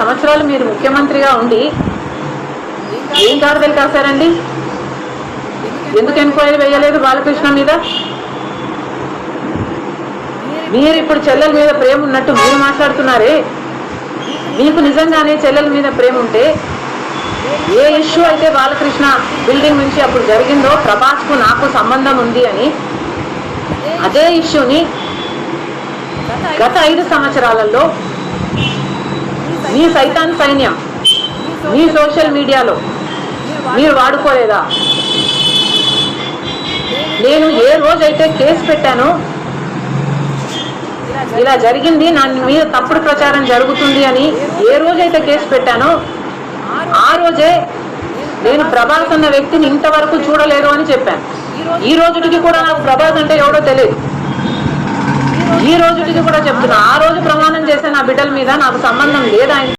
సంవత్సరాలు మీరు ముఖ్యమంత్రిగా ఉండి ఏం కారదలు కాశారండి? ఎందుకు ఎంక్వైరీ వేయలేదు బాలకృష్ణ మీద? మీరు ఇప్పుడు చెల్లెల మీద ప్రేమ ఉన్నట్టు మీరు మాట్లాడుతున్నారే. మీకు నిజంగానే చెల్లెల మీద ప్రేమ ఉంటే ఏ ఇష్యూ అయితే బాలకృష్ణ బిల్డింగ్ నుంచి అప్పుడు జరిగిందో ప్రభాస్కు నాకు సంబంధం ఉంది అని అదే ఇష్యూని గత 5 సంవత్సరాలలో మీ సైతాన్ సైన్యం మీ సోషల్ మీడియాలో మీరు వాడుకోలేదా? నేను ఏ రోజైతే కేసు పెట్టానో ఇలా జరిగింది, నా మీద తప్పుడు ప్రచారం జరుగుతుంది అని ఏ రోజైతే కేసు పెట్టానో ఆ రోజే నేను ప్రభాస్ అన్న వ్యక్తిని ఇంతవరకు చూడలేదు అని చెప్పాను. ఈ రోజుకి కూడా నాకు ప్రభాస్ అంటే ఎవడో తెలియదు. ఈ రోజుకి కూడా చెప్తున్నా, ఆ రోజు ప్రమాణం చేసే నా బిడ్డల మీద నాకు సంబంధం లేదా.